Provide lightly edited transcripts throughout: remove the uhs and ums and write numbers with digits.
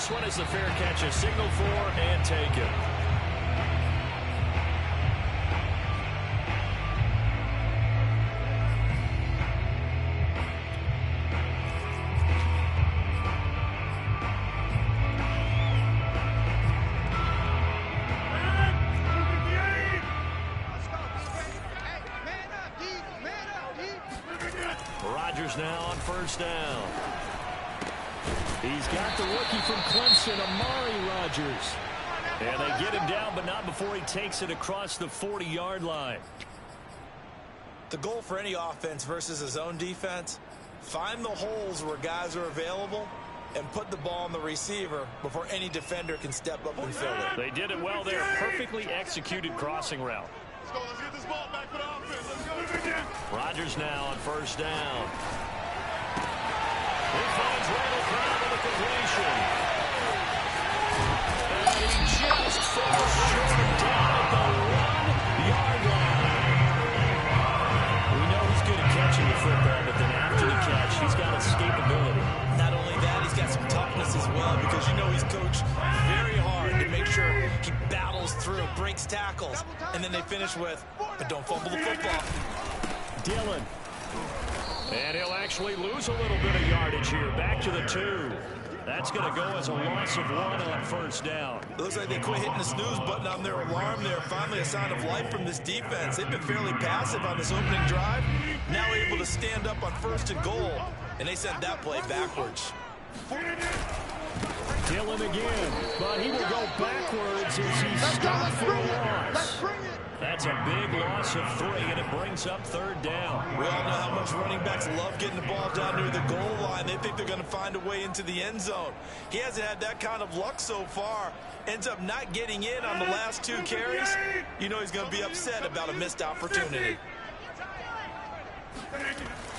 This one is the fair catch, a signal for and taken. Rodgers now on first down. He's got the rookie from Clemson, Amari Rodgers. And they get him down, but not before he takes it across the 40-yard line. The goal for any offense versus his own defense, find the holes where guys are available and put the ball on the receiver before any defender can step up and fill it. They did it well there. Perfectly executed crossing route. Let's get this ball back for the offense. Let's go. Rodgers now on first down. He finds Randall Cobb with a completion. And he just falls short down at the 1-yard line. We know he's good at catching the football, but then after the catch, he's got escapability. Not only that, he's got some toughness as well, because you know he's coached very hard to make sure he battles through, breaks tackles, and then they finish with, but don't fumble the football. Dillon. And he'll actually lose a little bit of yardage here. Back to the 2. That's going to go as a loss of 1 on first down. It looks like they quit hitting the snooze button on their alarm there. Finally a sign of life from this defense. They've been fairly passive on this opening drive. Now able to stand up on first and goal. And they sent that play backwards. Dillon again. But he will go backwards as he stopped for a loss. That's a big loss of 3, and it brings up third down. We all know how much running backs love getting the ball down near the goal line. They think they're going to find a way into the end zone. He hasn't had that kind of luck so far. Ends up not getting in on the last 2 carries. You know he's going to be upset about a missed opportunity.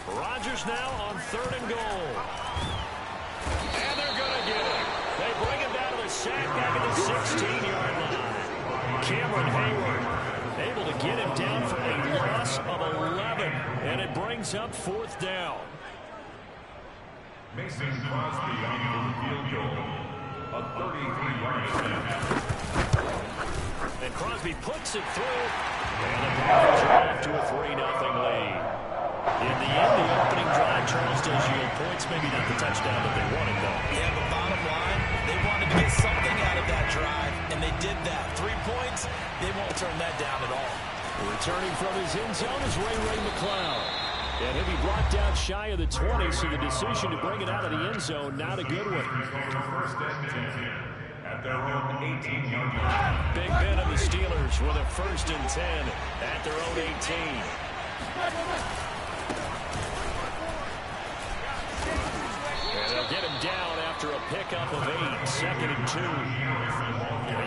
Rodgers now on third and goal. And they're going to get it. They bring him down to the sack back at the 16-yard line. Cameron Hayward able to get him down for a loss of 11, and it brings up fourth down. Mason Crosby on the field goal, a 33-yard attempt. And Crosby puts it through, and the Packers are off to a 3-0 lead. In the end, the opening drive, Charles does yield points, maybe not the touchdown that they wanted, though. Yeah, but bottom line, they wanted to get something out of that drive, and they did that. 3 points, they won't turn that down at all. Returning from his end zone is Ray McCloud. And he'll be brought down shy of the 20, so the decision to bring it out of the end zone, not a good one. First and 10 at their own 18-yard line. Big Ben of the Steelers with a first and 10 at their own 18. And they'll get him down after a pickup of 8, second and 2.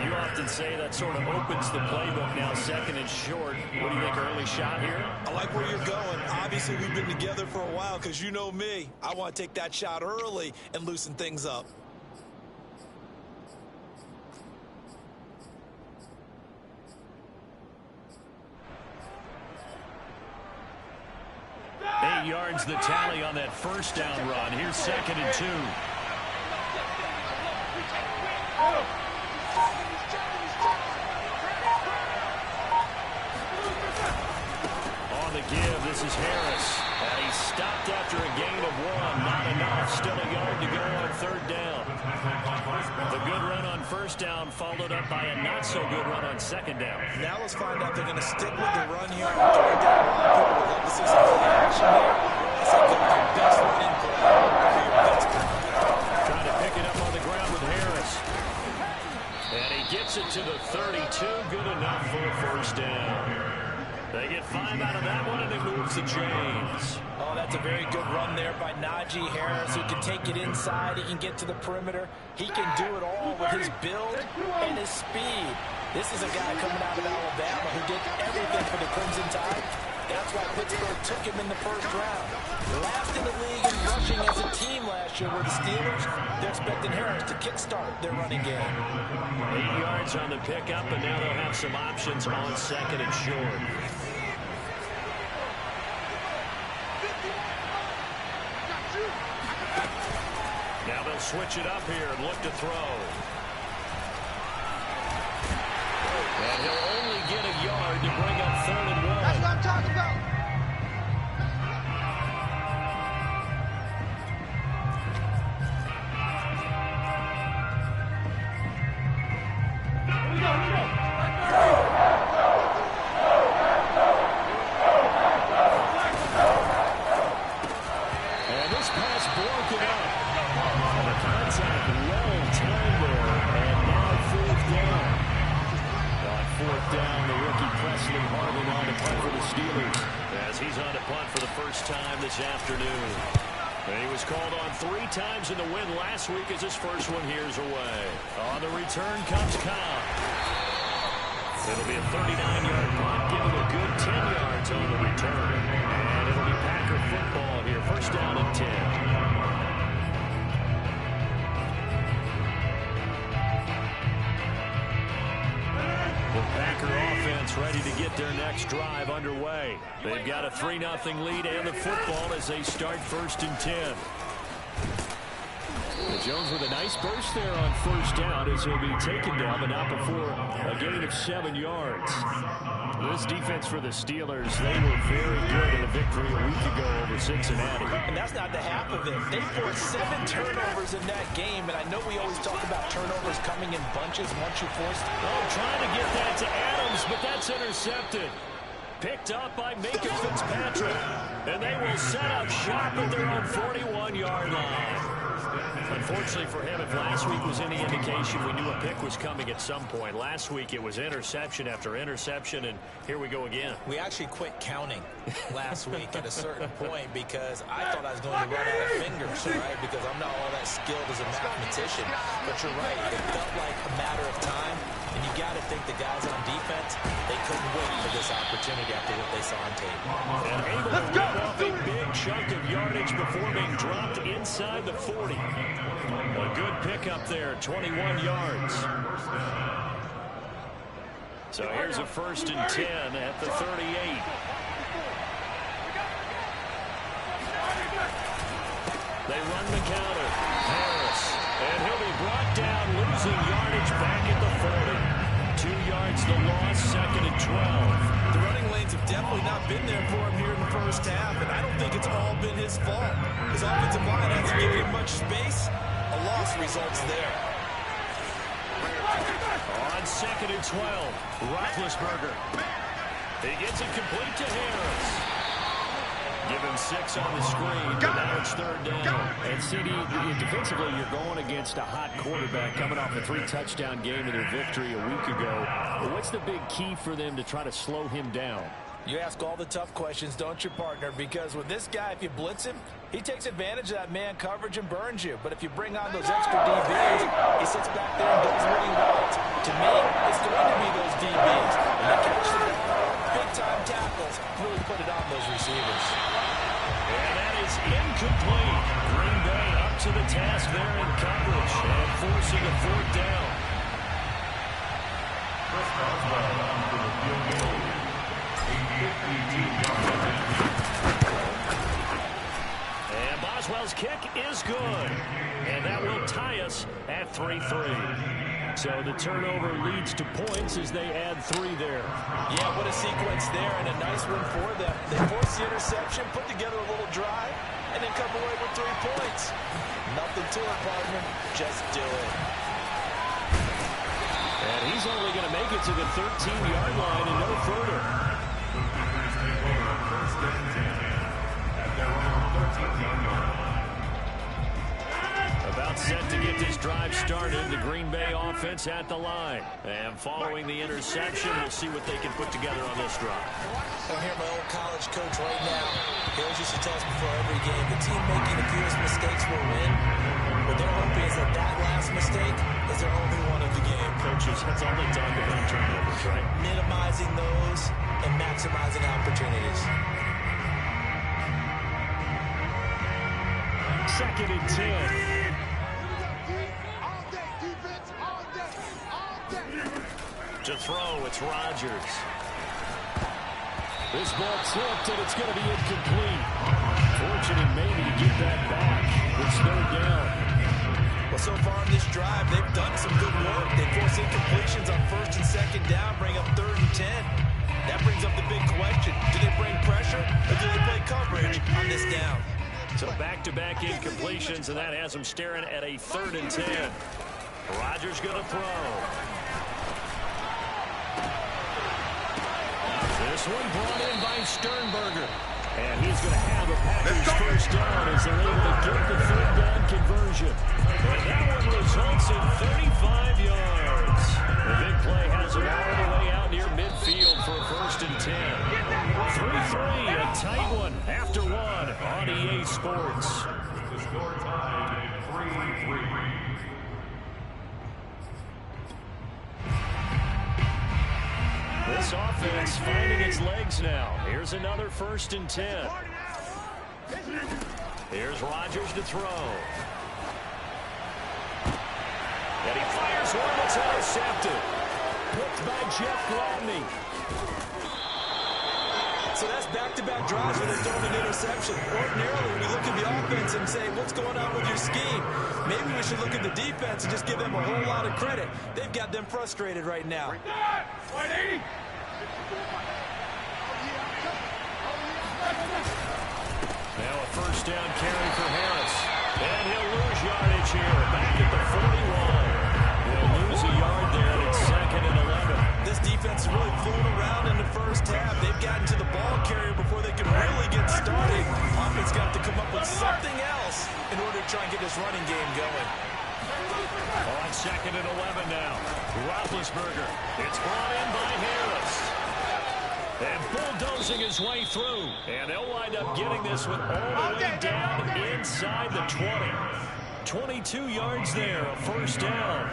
You often say that sort of opens the playbook now, second and short. What do you think, early shot here? I like where you're going. Obviously, we've been together for a while because you know me. I want to take that shot early and loosen things up. Eight yards the tally on that first down run. Here's second and 2. On the give, this is Harris. And he stopped after a gain of 1. Not enough. Still a yard to go on third down. The good run on first down followed up by a not-so-good run on second down. Now let's find out they're going to stick with the run here on third down. A lot of people would love to see some play action there. I say go with your best running play. Trying to pick it up on the ground with Harris. And he gets it to the 32. Good enough for a first down. They get 5 out of that one, and it moves the chains. Oh, that's a very good run there by Najee Harris, who can take it inside. He can get to the perimeter. He can do it all with his build and his speed. This is a guy coming out of Alabama who did everything for the Crimson Tide. That's why Pittsburgh took him in the first round. Last in the league in rushing as a team last year were the Steelers. They're expecting Harris to kickstart their running game. 8 yards on the pickup, and now they'll have some options on second and short. Now they'll switch it up here and look to throw. And he'll only get a yard to bring up 3rd and 1. That's what I'm talking about. And this pass broken up. And the contact well timed there. And now 4th down. On 4th down, the rookie Presley Harvin on to punt for the Steelers. As he's on to punt for the first time this afternoon. And he was called on 3 times in the win last week as his first one here's away. On the return comes Cobb. It'll be a 39-yard punt, giving a good 10 yards on the return. And it'll be Packer football here, 1st down and 10. The Packer offense ready to get their next drive underway. They've got a 3-0 lead and the football as they start 1st and 10. Jones with a nice burst there on 1st down as he'll be taken down, but not before a gain of 7 yards. This defense for the Steelers, they were very good in a victory a week ago over Cincinnati. And that's not the half of it. They forced 7 turnovers in that game, and I know we always talk about turnovers coming in bunches once you force. Oh, trying to get that to Adams, but that's intercepted. Picked up by Minka Fitzpatrick. And they will set up shop at their own 41-yard line. Unfortunately for him, if last week was any indication, we knew a pick was coming at some point. Last week it was interception after interception, and here we go again. We actually quit counting last week at a certain point because I thought I was going to run out of fingers, right? Because I'm not all that skilled as a mathematician. But you're right, it felt like a matter of time. And you got to think the guys on defense, they couldn't wait for this opportunity after what they saw on tape. And able to rip off a big chunk of yardage before being dropped inside the 40. A good pickup there, 21 yards. So here's a 1st and 10 at the 38. They run the counter. Harris. And he'll be brought down, losing yardage back at the 40. 2 yards the loss, 2nd and 12. The running lanes have definitely not been there for him here in the 1st half, and I don't think it's all been his fault. His offensive line hasn't given him much space. A loss results there. On 2nd and 12, Roethlisberger. He gets it complete to Harris. Give him 6 on the screen, but now it's 3rd down. And CD, defensively, you're going against a hot quarterback coming off a 3-touchdown game in their victory a week ago. But what's the big key for them to try to slow him down? You ask all the tough questions, don't you, partner? Because with this guy, if you blitz him, he takes advantage of that man coverage and burns you. But if you bring on those extra DBs, he sits back there and does what he wants. To me, it's going to be those DBs. And they catch the ball, big-time tackles, really put it on those receivers. And that is incomplete. Green Bay up to the task there in coverage and forcing a 4th down. And Boswell's kick is good. And that will tie us at 3-3. So the turnover leads to points as they add 3 there. Yeah, what a sequence there, and a nice one for them. They force the interception, put together a little drive, and then come away with 3 points. Nothing to it, partner. Just do it. And he's only going to make it to the 13-yard line and no further. About set to get this drive started. The Green Bay offense at the line. And following the interception, we'll see what they can put together on this drive. I hear my old college coach right now. He always used to tell us before every game, the team making the fewest mistakes will win. But their hope is that that last mistake is their only one of the game. Coaches, that's all they talk about, turnovers, right? Minimizing those and maximizing opportunities. 2nd and 10. To throw, it's Rodgers. This ball tipped, and it's going to be incomplete. Fortunate maybe to get that back. It's 3rd down. so far on this drive, they've done some good work. They force incompletions on 1st and 2nd down, bring up 3rd and 10. That brings up the big question. Do they bring pressure or do they play coverage on this down? So back-to-back incompletions, and that has them staring at a 3rd and 10. Rodgers going to throw. This one brought in by Sternberger. And he's going to have a Packers first down as they're able to get the 3rd down conversion. And that one results in 35 yards. The big play has it all the way out near midfield for a 1st and 10. 3-3, a tight one after one on EA Sports. The score tied 3-3. This offense finding its legs now. Here's another 1st and 10. Here's Rodgers to throw. And he fires one that's intercepted. Picked by Jeff Gladney. So that's back-to-back drives where they're throwing an interception. Ordinarily, we look at the offense and say, what's going on with your scheme? Maybe we should look at the defense and just give them a whole lot of credit. They've got them frustrated right now. Now a 1st down carry for Harris. And he'll lose yardage here. Back at the 41. He'll lose a yard there, and it's 2nd and 11. This defense is really flown around in the 1st half. They've gotten to the ball carrier before they can really get started. Offense got to come up with something else in order to try and get this running game going. On 2nd and 11 now. Roethlisberger. It's brought in by Harris. And bulldozing his way through. And they'll wind up getting this one all the way down inside the 20. 22 yards there, a 1st down.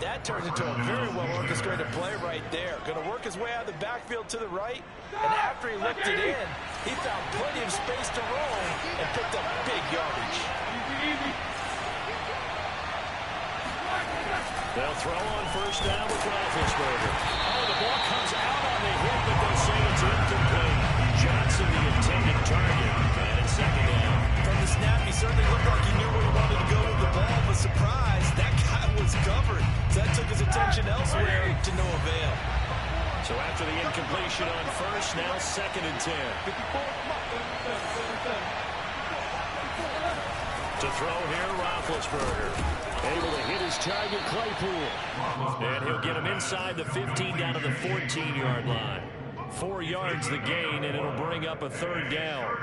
That turns into a very well-orchestrated play right there. Going to work his way out of the backfield to the right. And after he looked it in, he found plenty of space to roam and picked up big yardage. They'll throw on 1st down with Roethlisberger. Oh, the ball comes out on the hit, but they'll say it's incomplete. Johnson, the intended target, and it's 2nd down. From the snap, he certainly looked like he knew where he wanted to go with the ball, but surprise, that guy was covered. So that took his attention elsewhere to no avail. So after the incompletion on 1st, now 2nd and 10. To throw here, Roethlisberger. Able to hit his target, Claypool. And he'll get him inside the 15 down to the 14-yard line. 4 yards the gain, and it'll bring up a 3rd down.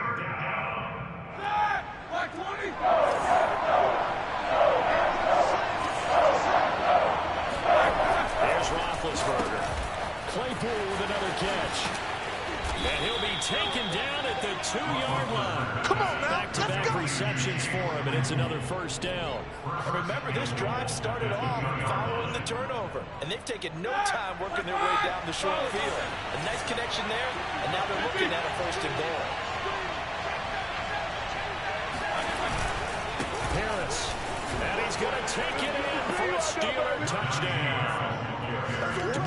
There's Roethlisberger. Claypool with another catch. And he'll be taken down at the 2-yard line. Come on now, Back-to-back receptions for him, and it's another 1st down. And remember, this drive started off following the turnover. And they've taken no time working their way down the short field. A nice connection there, and now they're looking at a 1st and goal. Harris. And he's going to take it in for a Steeler touchdown.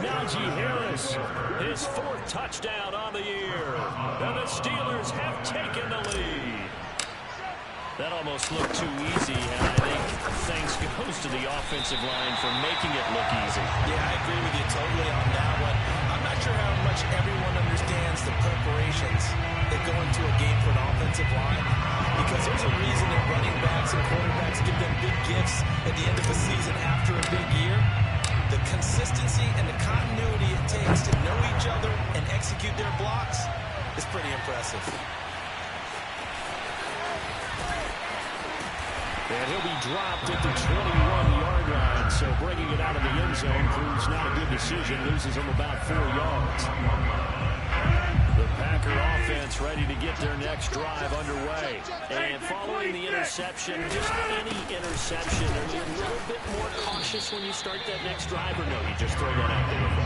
Najee Harris, his 4th touchdown on the year. And the Steelers have taken the lead. That almost looked too easy, and I think thanks goes to the offensive line for making it look easy. Yeah, I agree with you totally on that one. I'm not sure how much everyone understands the preparations that go into a game for an offensive line, because there's a reason that running backs and quarterbacks give them big gifts at the end of a season after a big year. The consistency and the continuity it takes to know each other and execute their blocks is pretty impressive. And he'll be dropped at the 21-yard line, so bringing it out of the end zone proves not a good decision, loses him about 4 yards. The Packer offense ready to get their next drive underway. And following the interception, just any interception, are you a little bit more cautious when you start that next drive, or no, you just throw that out the window?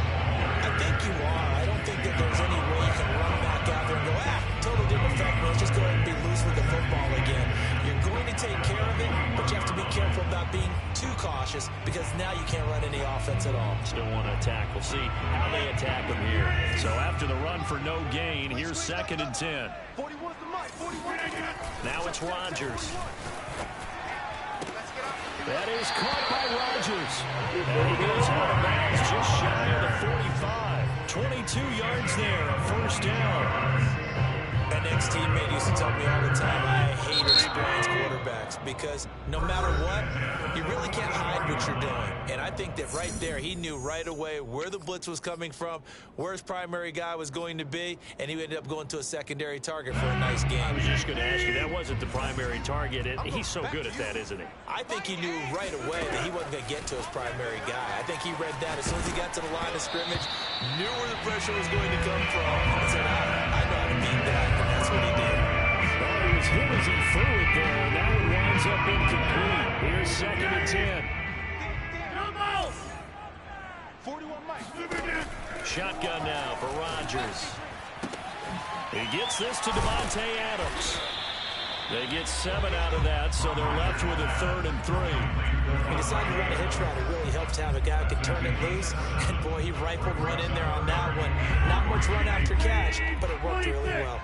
I think you are. I don't think that there's any way you can run back out there and go, totally didn't affect me. Let's just go ahead and be loose with the football again. You're going to take care of it, but you have to be careful about being too cautious, because now you can't run any offense at all. Still want to attack. We'll see how they attack him here. So after the run for no gain, here's 2nd and 10. Now it's Rodgers. That is caught by Rodgers. And he goes out of bounds just shy of the 45. 22 yards there, a first down. An ex-teammate used to tell me all the time, I hate experienced quarterbacks because no matter what, you really can't hide what you're doing. And I think that right there, he knew right away where the blitz was coming from, where his primary guy was going to be, and he ended up going to a secondary target for a nice game. I was just going to ask you, that wasn't the primary target. He's so good at that, isn't he? I think he knew right away that he wasn't going to get to his primary guy. I think he read that as soon as he got to the line of scrimmage, knew where the pressure was going to come from, and said, I know how to beat that. And that's what he did. Well, he was hit as he threw it there, and now it winds up incomplete. Here's 2nd and 10. 41 Mike. Shotgun now for Rodgers. He gets this to Devontae Adams. They get 7 out of that, so they're left with a 3rd and 3. He decided to run a hitch route. It really helped to have a guy who could turn it loose. And, boy, he rifled one in there on that one. Not much run after catch, but it worked really well.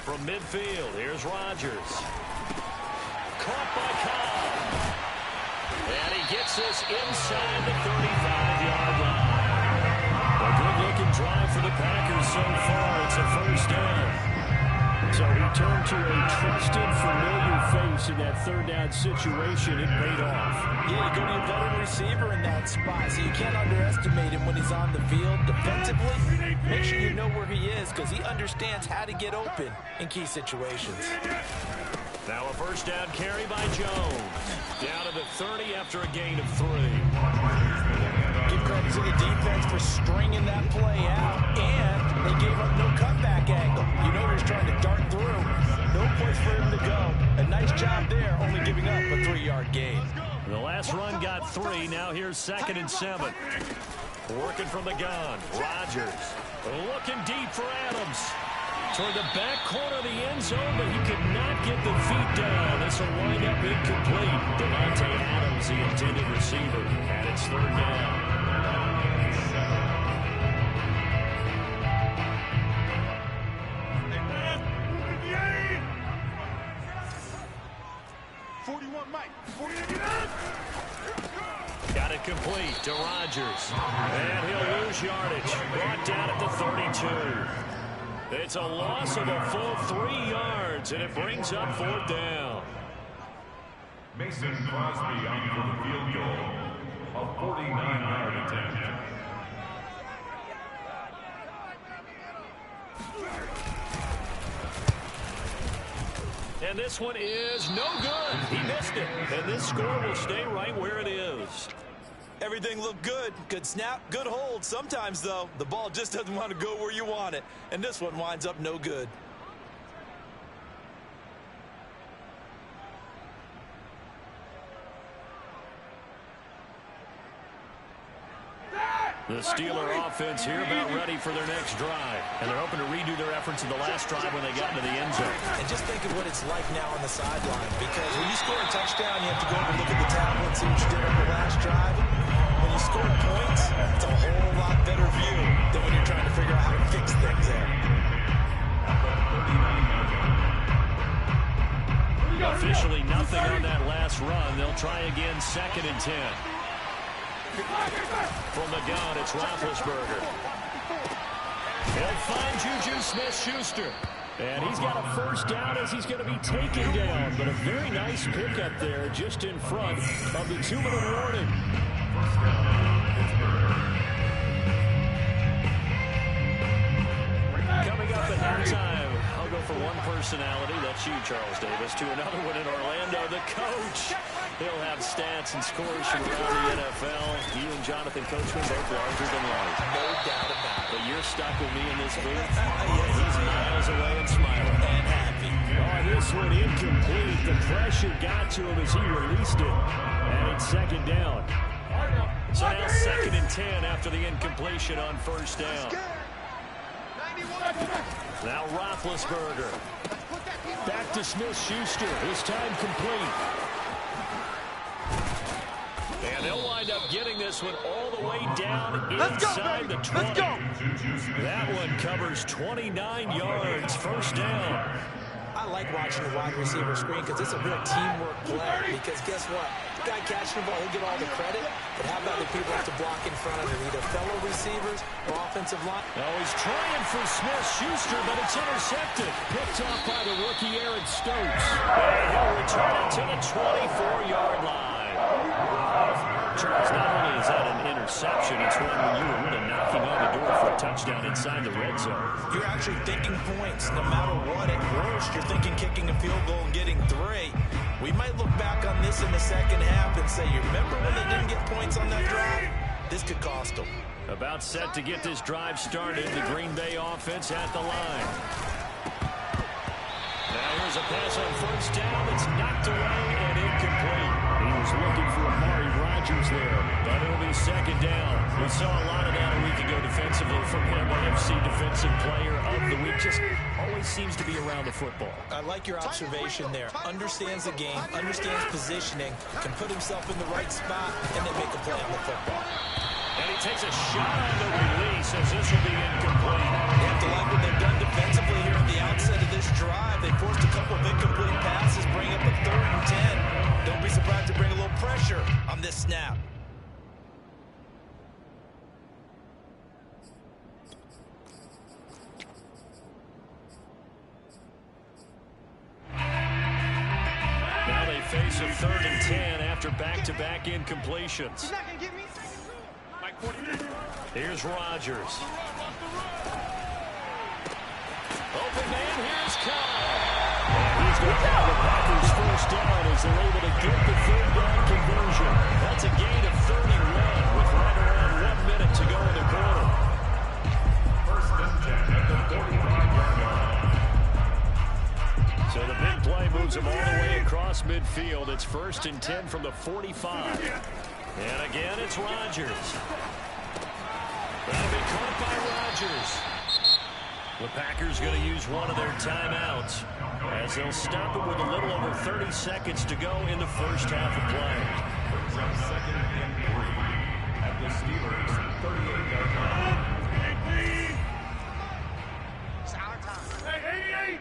From midfield, here's Rodgers. Caught by Cobb. And he gets this inside the 35-yard line. A good-looking drive for the Packers so far. It's a first down. So he turned to a trusted, familiar face in that 3rd down situation. It paid off. Yeah, you go to your veteran receiver in that spot, so you can't underestimate him when he's on the field defensively. Make sure you know where he is because he understands how to get open in key situations. Now a first down carry by Jones. Down to the 30 after a gain of 3. Give credit to the defense for stringing that play out, and they gave up no cutback angle. You know he's trying to dart through. No place for him to go. A nice job there, only giving up a 3-yard gain. The last run got 3. Now here's 2nd and 7. Working from the gun. Rodgers looking deep for Adams. Toward the back corner of the end zone, but he could not get the feet down. This will wind up incomplete. Devontae Adams, the intended receiver, and it's 3rd down. 41 Mike. Got it complete to Rodgers. And he'll lose yardage. Brought down at the 32. It's a loss of a full 3 yards, and it brings up 4th down. Mason Crosby on for the field goal. A 49-yard attempt. And this one is no good. He missed it. And this score will stay right where it is. Everything looked good. Good snap, good hold. Sometimes, though, the ball just doesn't want to go where you want it. And this one winds up no good. The Steeler offense here about ready for their next drive. And they're hoping to redo their efforts in the last drive when they got into the end zone. And just think of what it's like now on the sideline. Because when you score a touchdown, you have to go over and look at the tablet and see what you did on the last drive. When you score points, it's a whole lot better view than when you're trying to figure out how to fix things there. Officially nothing on that last run. They'll try again 2nd and 10. From the gun, it's Roethlisberger. He'll find Juju Smith-Schuster. And he's got a first down as he's going to be taken down. But a very nice pickup there just in front of the 2-minute warning. Coming up at halftime, I'll go for one personality. That's you, Charles Davis, to another one in Orlando. The coach. He'll have stats and scores from around the NFL. You and Jonathan Coachman both larger than life. No doubt about it. But you're stuck with me in this booth. He's miles away and smiling. And happy. Oh, this one incomplete. The pressure got to him as he released it. And it's 2nd down. So now 2nd and 10 after the incompletion on first down. Now Roethlisberger. Back to Smith-Schuster. His time complete. And they'll wind up getting this one all the way down inside the 20. Let's go. That one covers 29 yards. First down. I like watching a wide receiver screen because it's a real teamwork play. Because guess what? The guy catching the ball, he'll get all the credit. But how about the people have to block in front of him, either fellow receivers or offensive line? Oh, he's trying for Smith-Schuster, but it's intercepted. Picked off by the rookie Aaron Stokes. And he'll return it to the 24-yard line. Charles, not only is that an interception, it's one when you were really knocking on the door for a touchdown inside the red zone. You're actually thinking points. No matter what, at worst, you're thinking kicking a field goal and getting 3. We might look back on this in the second half and say, you remember when they didn't get points on that drive? This could cost them. About set to get this drive started, the Green Bay offense at the line. Now here's a pass on first down that's knocked away and incomplete. He was looking for Amari Rodgers there, but it'll be second down. We saw a lot of that a week ago defensively from him. AFC Defensive Player of the Week. Just always seems to be around the football. I like your observation there. Understands the game, understands positioning, can put himself in the right spot, and then make a play on the football. And he takes a shot on the release as this will be incomplete. You have to like what they've done defensively here at the outset of this drive. They forced a couple of incomplete passes, bring up a 3rd and 10. Don't be surprised to bring a little pressure on this snap. Now they face a 3rd and 10 after back-to-back incompletions. Here's Rodgers. Open man, here's Kyle. And he's going to have the Packers first down as they're able to get the 3rd down conversion. That's a gain of 31 with right around 1 minute to go in the quarter. First and 10 at the 45-yard line. So the big play moves him all the way across midfield. It's 1st and 10 from the 45. And again, it's Rodgers. That'll be caught by Rodgers. The Packers going to use one of their timeouts as they'll stop it with a little over 30 seconds to go in the first half of play. From 2nd and 3 at the Steelers' 38-yard line. It's our time.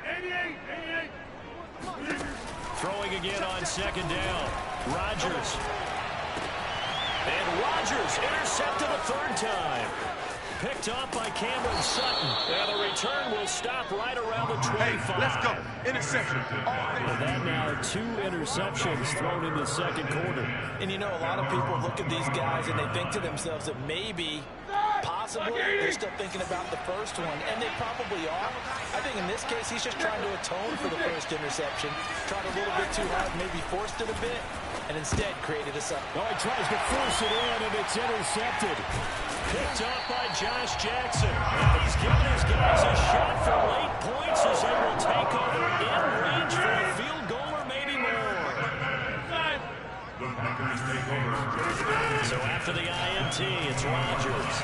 88. Throwing again on 2nd down. Rodgers. And Rodgers intercepted a 3rd time. Picked off by Cameron Sutton. And the return will stop right around the 25. Hey, let's go. Interception. And that now 2 interceptions thrown in the second quarter. And you know, a lot of people look at these guys and they think to themselves that maybe, possibly, they're still thinking about the first one, and they probably are. I think in this case, he's just trying to atone for the first interception. Tried a little bit too hard, maybe forced it a bit, and instead created a second. Oh, he tries to force it in, and it's intercepted. Picked up by Josh Jackson. And he's giving his guys a shot for late points as they will take over in range for a field goal or maybe more. The Packers take over. So after the INT, it's Rodgers.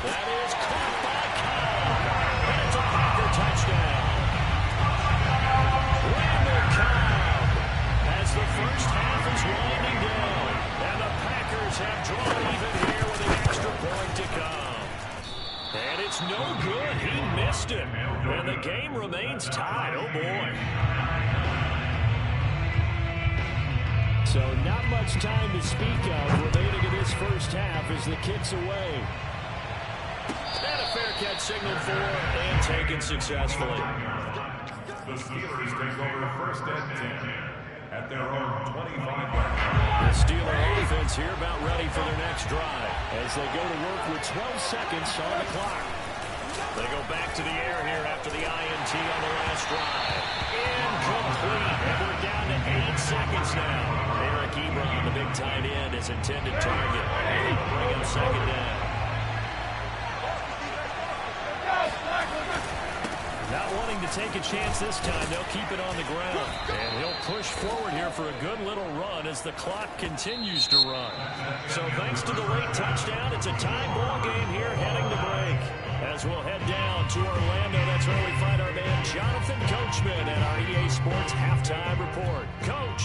That is caught by Kyle. And it's a Packer touchdown. Randall Cobb as the first half is winding down. And the Packers have drawn even here with an extra point to come. And it's no good. He missed it. And the game remains tied. Oh, boy. So not much time to speak of remaining in this first half as the kick's away. And a fair catch signaled for and taken successfully. The Steelers take over 1st and 10 at their own 25-yard line. The Steeler offense here about ready for their next drive as they go to work with 12 seconds on the clock. They go back to the air here after the INT on the last drive. Incomplete. And we're down to 8 seconds now. Eric Ebron, the big tight end, is intended target. And they'll bring him 2nd down. Not wanting to take a chance this time, they'll keep it on the ground. And he'll push forward here for a good little run as the clock continues to run. So thanks to the late touchdown, it's a tie ball game here heading to break. As we'll head down to Orlando, that's where we find our man Jonathan Coachman and our EA Sports Halftime Report. Coach.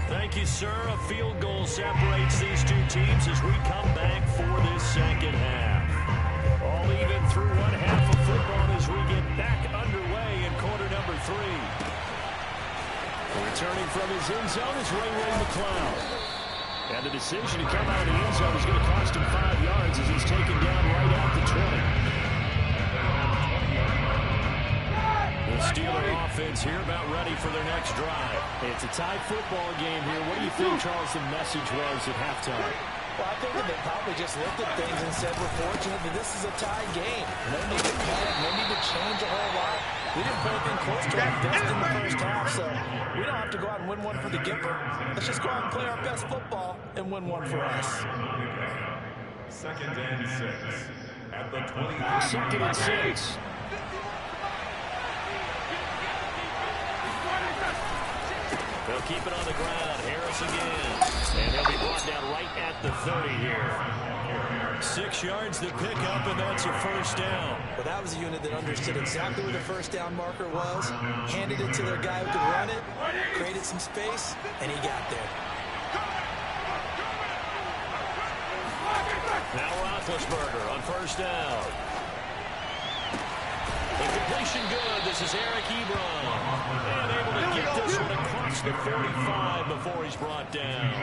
Thank you, sir. A field goal separates these two teams as we come back for this second half. All even through one half of football as we get back underway in quarter number 3. Returning from his end zone is Ray McCloud. And the decision to come out of the end zone is going to cost him 5 yards as he's taken down right out the 20. The Steeler offense here about ready for their next drive. It's a tight football game here. What do you think, Charles, the message was at halftime? Well, I think that they probably just looked at things and said, we're fortunate that this is a tie game. No need to panic, no need to change a whole lot. We didn't play anything close to our best in the first half, so we don't have to go out and win one for the giver. Let's just go out and play our best football and win one for us. 2nd and 6 at the 20. 2nd and 6. They'll keep it on the ground. Harris again. And he'll be brought down right at the 30 here. 6 yards to pick up, and that's a first down. Well, that was a unit that understood exactly where the first down marker was, handed it to their guy who could run it, created some space, and he got there. Now Roethlisberger on first down. The completion good. This is Eric Ebron. And able to get this one across the 45 before he's brought down.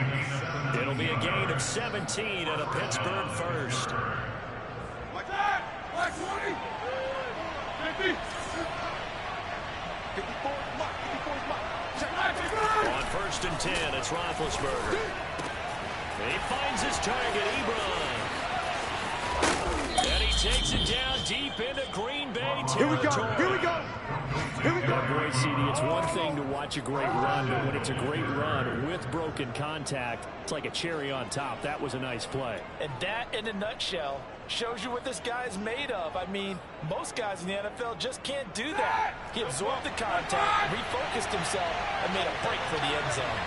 It'll be a gain of 17 and a Pittsburgh first. On 1st and 10, it's Roethlisberger. And he finds his target, Ebron. And he takes it down deep into Green Bay territory. Here we go. Boy, CD, it's one thing to watch a great run, but when it's a great run with broken contact, it's like a cherry on top. That was a nice play. And that, in a nutshell, shows you what this guy is made of. I mean, most guys in the NFL just can't do that. He absorbed the contact, refocused himself, and made a break for the end zone.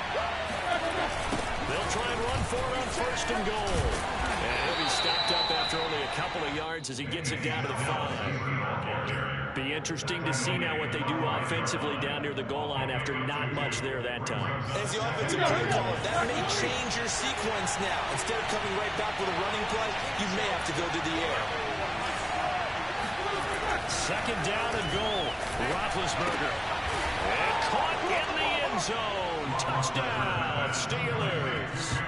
They'll try and run for it on 1st and goal. And he'll be stopped up after only a couple of yards as he gets it down to the 5. Be interesting to see now what they do offensively down near the goal line after not much there that time. As the offensive play caller, that may change your sequence now. Instead of coming right back with a running play, you may have to go to the air. 2nd down and goal. Roethlisberger. And caught in the end zone. Touchdown, Steelers.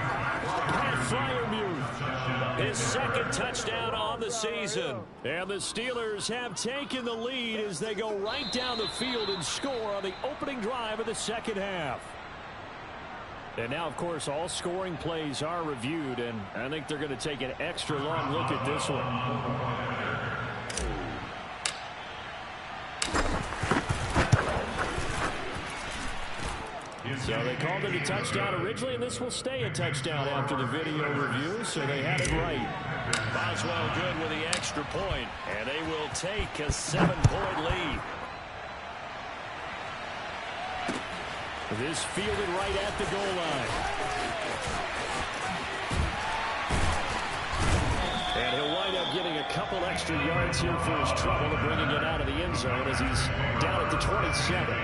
Pat Freiermuth, his 2nd touchdown on the season. And the Steelers have taken the lead as they go right down the field and score on the opening drive of the 2nd half. And now, of course, all scoring plays are reviewed, and I think they're going to take an extra long look at this one. So they called it a touchdown originally, and this will stay a touchdown after the video review, so they had it right. Boswell good with the extra point, and they will take a 7-point lead. This fielded right at the goal line. And he'll wind up getting a couple extra yards here for his trouble, bringing it out of the end zone as he's down at the 27.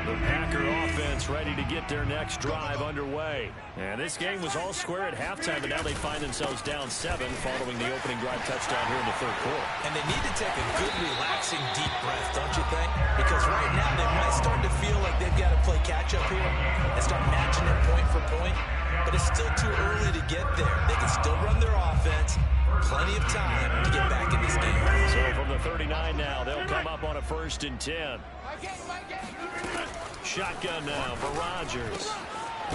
The Packer offense ready to get their next drive underway. And this game was all square at halftime, but now they find themselves down 7 following the opening drive touchdown here in the 3rd quarter. And they need to take a good, relaxing, deep breath, don't you think? Because right now they might start to feel like they've got to play catch-up here and start matching it point for point. But it's still too early to get there. They can still run their offense. Plenty of time to get back in this game. So from the 39 now, they'll come up on a 1st and 10. Shotgun now for Rodgers.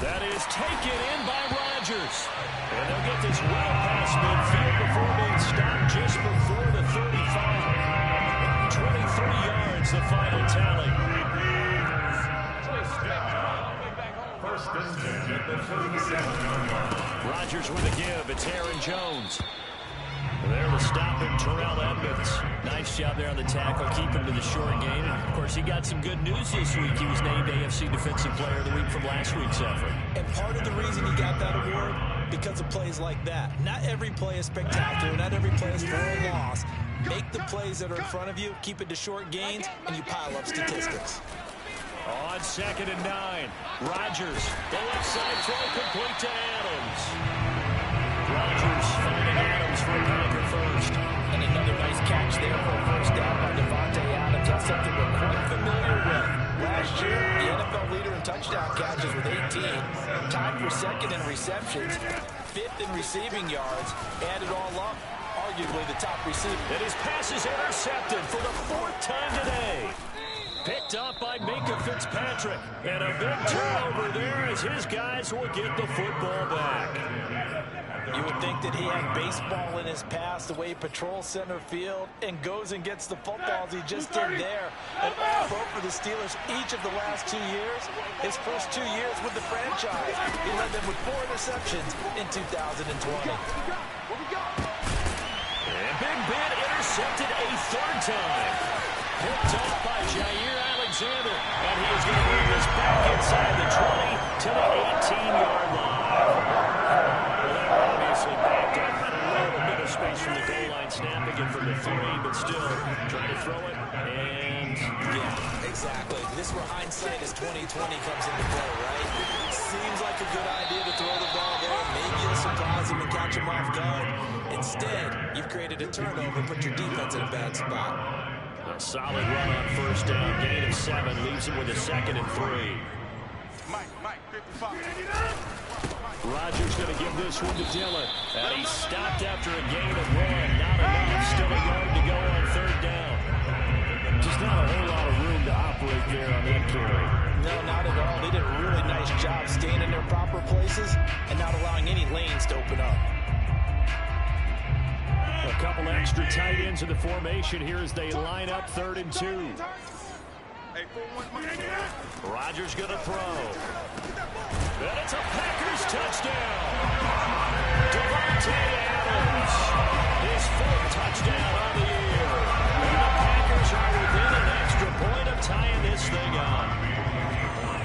That is taken in by Rodgers. And they'll get this well past midfield before being stopped just before the 35. 23 yards, the final tally. 1st and 10 at the 37-yard line. Rodgers with a give. It's Aaron Jones. There to stop him, Terrell Edmonds. Nice job there on the tackle, keep him to the short game. And of course, he got some good news this week. He was named AFC Defensive Player of the Week from last week's effort. And part of the reason he got that award, because of plays like that. Not every play is spectacular. Not every play is for a loss. Make the plays that are in front of you, keep it to short gains, and you pile up statistics. On 2nd and 9, Rodgers, the left side throw complete to Adams. Rodgers finding Adams for a Packer first. And another nice catch there for a first down by Devontae Adams. That's something we're quite familiar with. Last year, the NFL leader in touchdown catches with 18, tied for second in receptions, 5th in receiving yards, added all up, arguably the top receiver. And his pass is intercepted for the 4th time today. Picked up by Minkah Fitzpatrick. And a big turnover there as his guys will get the football back. You would think that he had baseball in his past, the way he patrols center field and goes and gets the footballs he just did there. An all-pro for the Steelers each of the last 2 years. His first 2 years with the franchise, he led them with 4 interceptions in 2020. And Big Ben intercepted a 3rd time. Picked off by Jair Alexander. And he is going to move this back inside the 20 to the 18-yard line. Well, that obviously backed up. Had a little bit of space from the goal line. Snapping it from the 3, but still trying to throw it. And, yeah, exactly. This is where hindsight is 2020 comes into play, right? Seems like a good idea to throw the ball there. Maybe you'll surprise him and catch him off guard. Instead, you've created a turnover, put your defense in a bad spot. A solid run on 1st down. Gain of 7. Leaves him with a 2nd and 3. Mike, 55. Rodgers going to give this one to Dillon. And he's stopped after a gain of 1. Not enough. Still a yard to go on 3rd down. Just not a whole lot of room to operate there on that carry. No, not at all. They did a really nice job staying in their proper places and not allowing any lanes to open up. A couple extra tight ends in the formation here as they line up 3rd and 2. Rodgers going to throw. And it's a Packers touchdown. Devontae Adams. His 4th touchdown on the year. And the Packers are within an extra point of tying this thing up.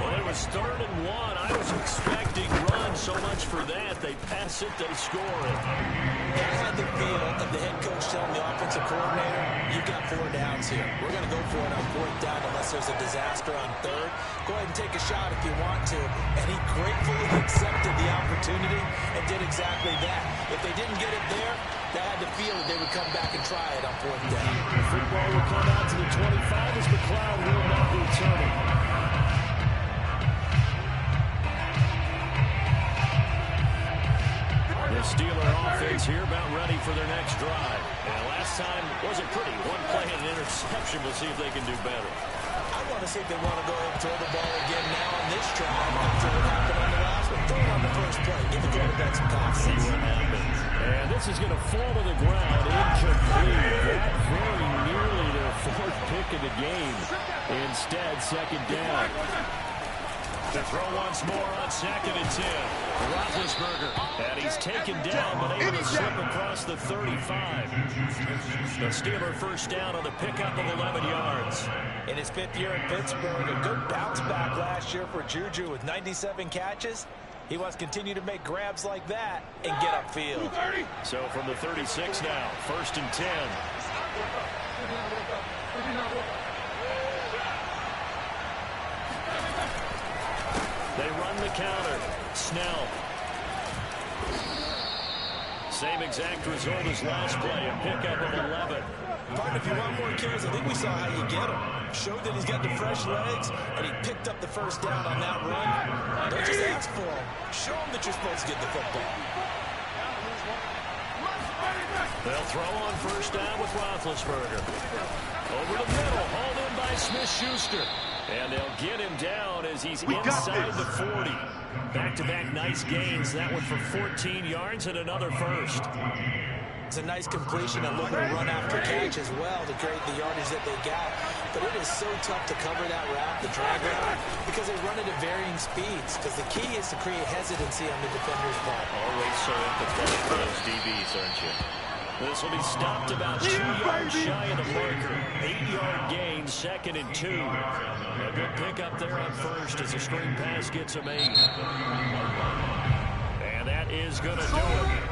Well, it was 3rd and 1. I was expecting run so much for that. They pass it, they score it. I had the feel of the head coach telling the offensive coordinator, you've got 4 downs here. We're going to go for it on 4th down unless there's a disaster on 3rd. Go ahead and take a shot if you want to. And he gratefully accepted the opportunity and did exactly that. If they didn't get it there, they had the feel that they would come back and try it on 4th down. The football will come out to the 25 as McLeod will not return it. The Steeler offense here about ready for their next drive. And last time wasn't pretty. 1 play and an interception. We'll see if they can do better. I want to see if they want to go ahead and throw the ball again now on this drive after what happened on the last one. Throw it on the first play. Give the quarterback some confidence. See what happens. And this is going to fall to the ground. Incomplete. That very nearly their 4th pick of the game. Instead, 2nd down. To throw once more on 2nd and 10. Roethlisberger. And he's taken down, but able to slip across the 35. The Steeler first down on the pickup of 11 yards. In his 5th year in Pittsburgh, a good bounce back last year for Juju with 97 catches. He wants to continue to make grabs like that and get upfield. So from the 36 now, 1st and 10. They run the counter. Snell. Same exact result as last play, a pickup of 11. Partner, if you want more carries, I think we saw how you get him. Showed that he's got the fresh legs, and he picked up the first down on that run. Don't just ask for him. Show him that you're supposed to get the football. They'll throw on 1st down with Roethlisberger. Over the middle, hauled in by Smith-Schuster. And they'll get him down as he's inside the 40. Back-to-back nice gains. That one for 14 yards and another first. It's a nice completion, a little bit of run after catch as well to create the yardage that they got. But it is so tough to cover that route, the drag route, because they run it at varying speeds. Because the key is to create hesitancy on the defender's part. Always so empathetic for those DBs, aren't you? This will be stopped about 2 yards shy of the marker. 8-yard gain, 2nd and 2. A good pickup there on 1st as the screen pass gets him 8. And that is going to do it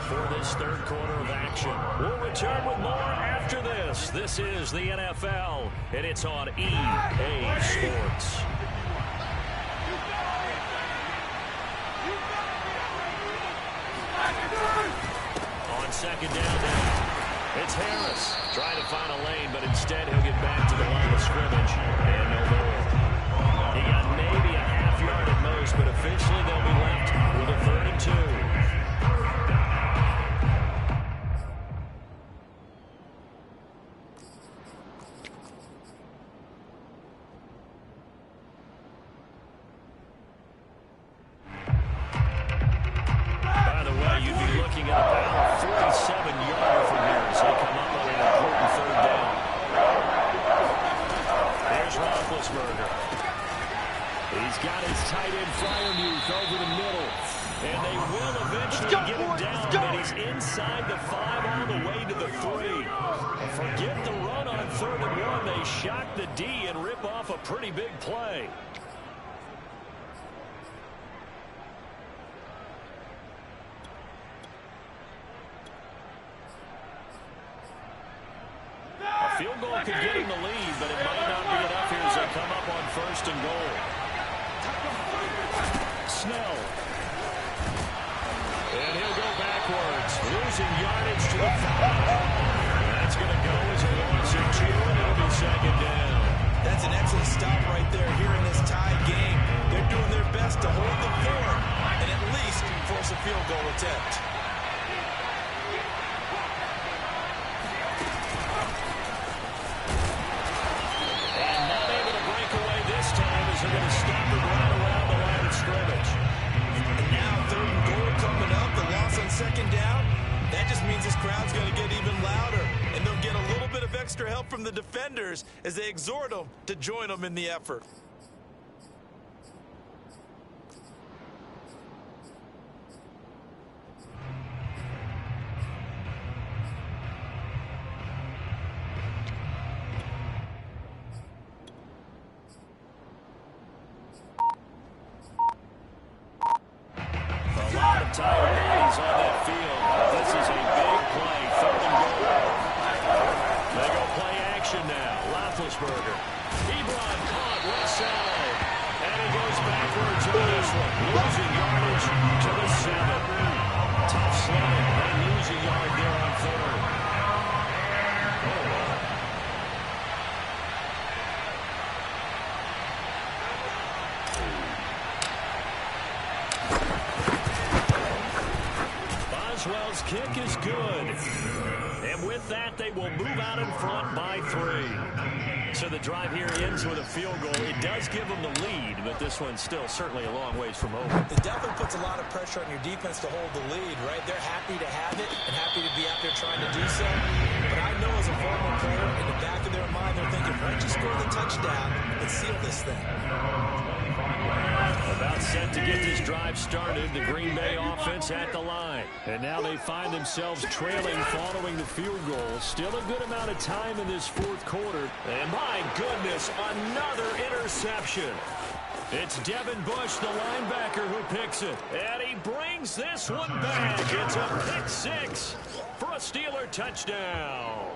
for this 3rd quarter of action. We'll return with more after this. This is the NFL, and it's on EA Sports. second down now. It's Harris trying to find a lane, but instead he'll get back to the line of scrimmage and no more. He got maybe a half yard at most, but officially they'll be left with a 3rd and 2. By the way, you'd be looking at about a 47-yarder from here as they come up on an important 3rd down. There's Roethlisberger. He's got his tight end Freiermuth over the middle. And they will eventually get him down, but he's inside the 5 all the way to the 3. Forget the run on 3rd and 1. They shock the D and rip off a pretty big play. A field goal could get him the lead, but it might not be enough here as they come up on 1st and goal. Snell. And he'll go backwards, losing yardage to the 5. That's going to go as a loss of 2, and it'll be 2nd down. That's an excellent stop right there here in this tie game. They're doing their best to hold the fort and at least force a field goal attempt. And not able to break away this time as they're going to stop it right around the line of scrimmage. And now 3rd and goal coming up. The loss on 2nd down. That just means this crowd's going to get even louder. And they'll get a little bit of extra help from the defenders as they exhort them to join them in the effort. A lot of tired bodies on that field. This is a big play, 3rd and goal. They go play action now. Roethlisberger. Ebron caught left side. And he goes backwards on this one. Losing yardage to the 7. Tough slide. They lose a yard there on 3rd. Boswell's kick is good. And with that, they will move out in front by 3. So the drive here ends with a field goal. It does give them the lead, but this one's still certainly a long ways from over. It definitely puts a lot of pressure on your defense to hold the lead, right? They're happy to have it and happy to be out there trying to do so. But I know as a former player, in the back of their mind, they're thinking, why don't you score the touchdown and seal this thing? About set to get this drive started, the Green Bay offense at the line. And now they find themselves trailing following the field goal. Still a good amount of time in this 4th quarter. And my goodness, another interception. It's Devin Bush, the linebacker, who picks it. And he brings this one back. It's a pick 6 for a Steeler touchdown.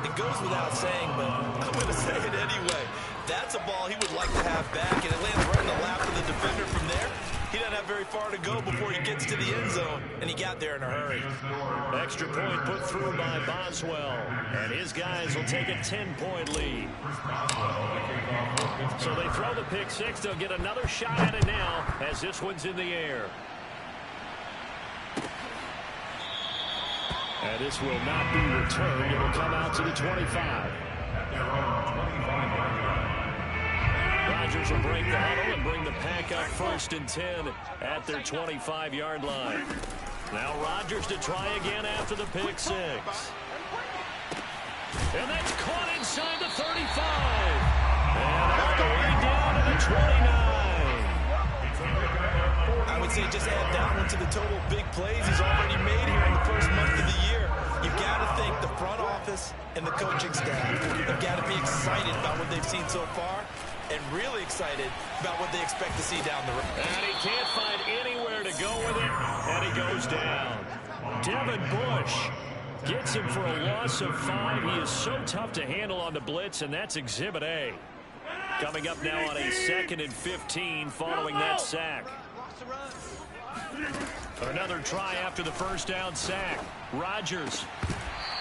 It goes without saying, but I'm going to say it anyway. That's a ball he would like to have back, and it lands right in the lap of the defender from there. He doesn't have very far to go before he gets to the end zone, and he got there in a hurry. Extra point put through by Boswell, and his guys will take a 10-point lead. So they throw the pick 6. They'll get another shot at it now as this one's in the air. And this will not be returned. It will come out to the 25. Rodgers will break the huddle and bring the pack up 1st and 10 at their 25-yard line. Now Rodgers to try again after the pick 6. And that's caught inside the 35. And all the way down to the 29. I would say just add that one to the total big plays he's already made here in the first month of the year. You've got to think the front office and the coaching staff have got to be excited about what they've seen so far and really excited about what they expect to see down the road. And he can't find anywhere to go with it, and he goes down. Devin Bush gets him for a loss of 5. He is so tough to handle on the blitz, and that's Exhibit A. Coming up now on a 2nd and 15 following that sack. Another try after the first down sack. Rodgers.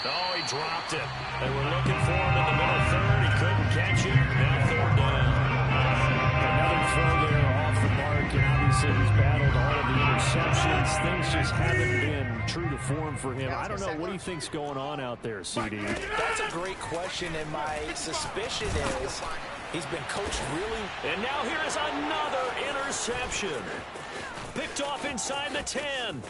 Oh, he dropped it. They were looking for him in the middle third. He couldn't catch it. Now third down. Another throw there off the mark, and obviously he's battled all of the interceptions. Things just haven't been true to form for him. I don't know. What do you think's going on out there, CD? That's a great question, and my suspicion is he's been coached really. And now here is another interception. Picked off inside the 10.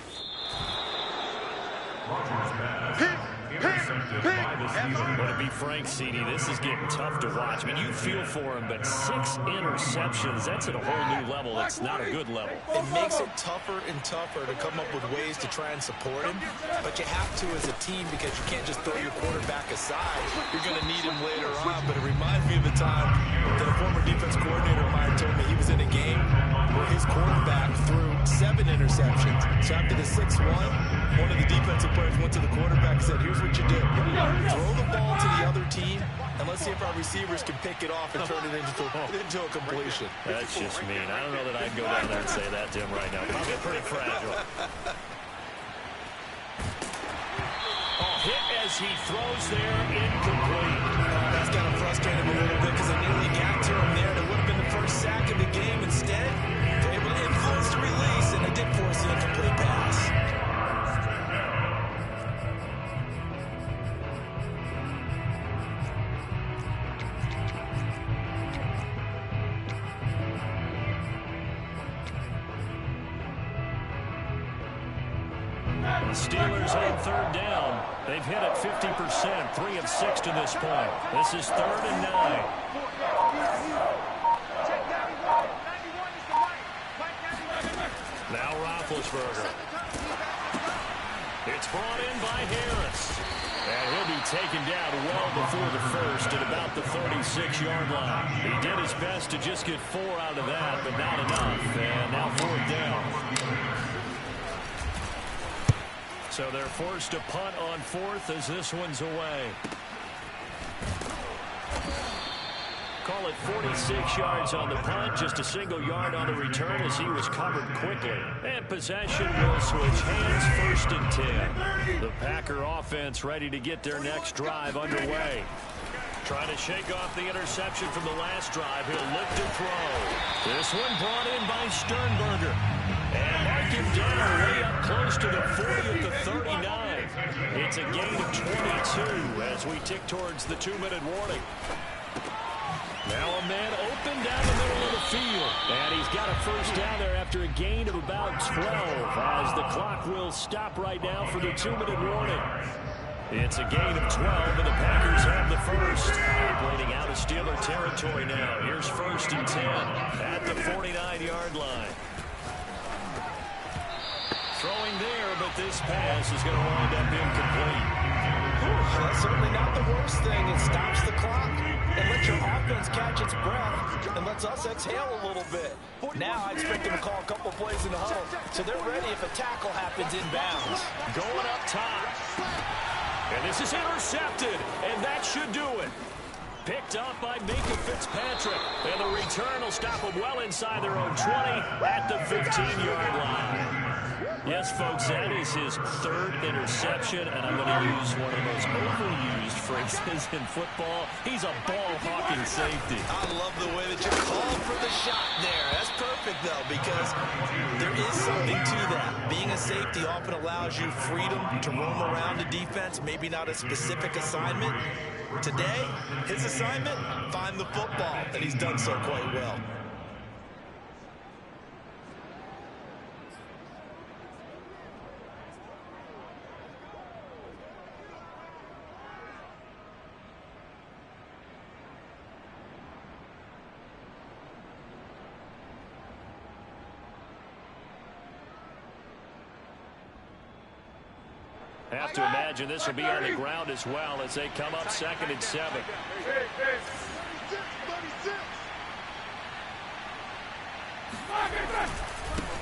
But to be frank, CD, this is getting tough to watch. I mean, you feel for him, but 6 interceptions, that's at a whole new level. It's not a good level. It makes it tougher and tougher to come up with ways to try and support him, but you have to as a team because you can't just throw your quarterback aside. You're going to need him later on, but it reminds me of the time that a former defense coordinator of mine told me he was in a game where his quarterback threw 7 interceptions. So after the 6-1, one of the defensive players went to the quarterback and said, here's what you do. Throw the ball to the other team, and let's see if our receivers can pick it off and turn it into a completion. That's just mean. I don't know that I'd go down there and say that to him right now. Probably pretty fragile. Oh, hit as he throws there, incomplete. That's got to frustrate him a little bit because they nearly got to him there. That would have been the first sack of the game. Instead, they're able to influence the release, and they did force the incomplete pass. Steelers on third down. They've hit it 50%, 3 of 6 to this point. This is 3rd and 9. Now Roethlisberger. It's brought in by Harris. And he'll be taken down well before the first at about the 36-yard line. He did his best to just get 4 out of that, but not enough. And now 4th down. So they're forced to punt on 4th as this one's away. Call it 46 yards on the punt, just a single yard on the return as he was covered quickly. And possession will switch hands, 1st and 10. The Packer offense ready to get their next drive underway. Trying to shake off the interception from the last drive. He'll look to throw. This one brought in by Sternberger. And mark him down way up close to the 40 at the 39. It's a gain of 22 as we tick towards the 2-minute warning. Now a man open down the middle of the field. And he's got a first down there after a gain of about 12 as the clock will stop right now for the 2-minute warning. It's a gain of 12, and the Packers have the first. Operating out of Steeler territory now. Here's 1st and 10 at the 49-yard line. Throwing there, but this pass is going to wind up incomplete. That's certainly not the worst thing. It stops the clock and lets your offense catch its breath and lets us exhale a little bit. Now I expect them to call a couple plays in the huddle, so they're ready if a tackle happens inbounds. Going up top. And this is intercepted, and that should do it. Picked up by Minka Fitzpatrick. And the return will stop them well inside their own 20 at the 15-yard line. Yes, folks, that is his 3rd interception, and I'm going to use one of those overused phrases in football. He's a ball-hawking safety. I love the way that you call for the shot there. That's perfect, though, because there is something to that. Being a safety often allows you freedom to roam around the defense, maybe not a specific assignment. Today, his assignment, find the football, and he's done so quite well. Have to imagine this will be on the ground as well as they come up 2nd and 7.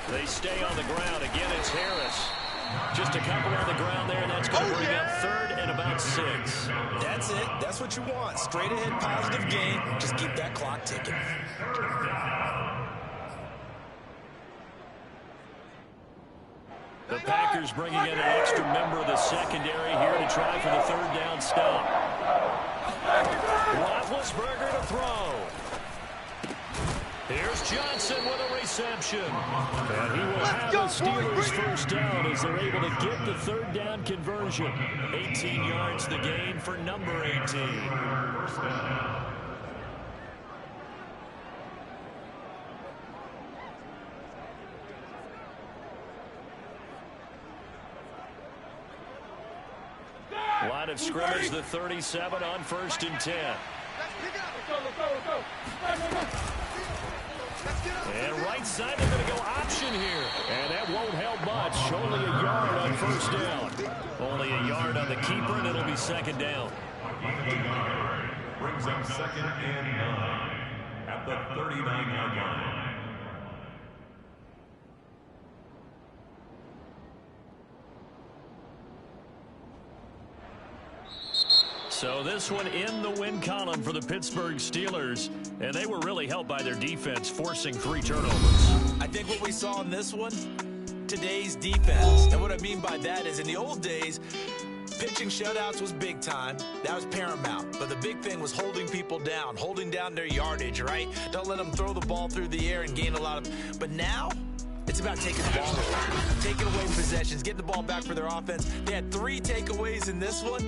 They stay on the ground. Again, it's Harris. Just a couple on the ground there, and that's going to bring up 3rd and about 6. That's it. That's what you want. Straight ahead, positive gain. Just keep that clock ticking. The Packers bringing in an extra member of the secondary here to try for the third down stop. Roethlisberger to throw. Here's Johnson with a reception. And he will have the Steelers first down as they're able to get the third down conversion. 18 yards the gain for number 18. First down. Line of scrimmage, the 37 on 1st and 10. And right side, they're going to go option here. And that won't help much. Only a yard on 1st down. Only a yard on the keeper, and it'll be 2nd down. Brings up 2nd and 9 at the 39-yard line. So this one in the win column for the Pittsburgh Steelers, and they were really helped by their defense forcing 3 turnovers. I think what we saw in this one, today's defense. And what I mean by that is in the old days, pitching shutouts was big time. That was paramount. But the big thing was holding people down, holding down their yardage, right? Don't let them throw the ball through the air and gain a lot of... But now... it's about taking the ball away, taking away possessions, getting the ball back for their offense. They had 3 takeaways in this one.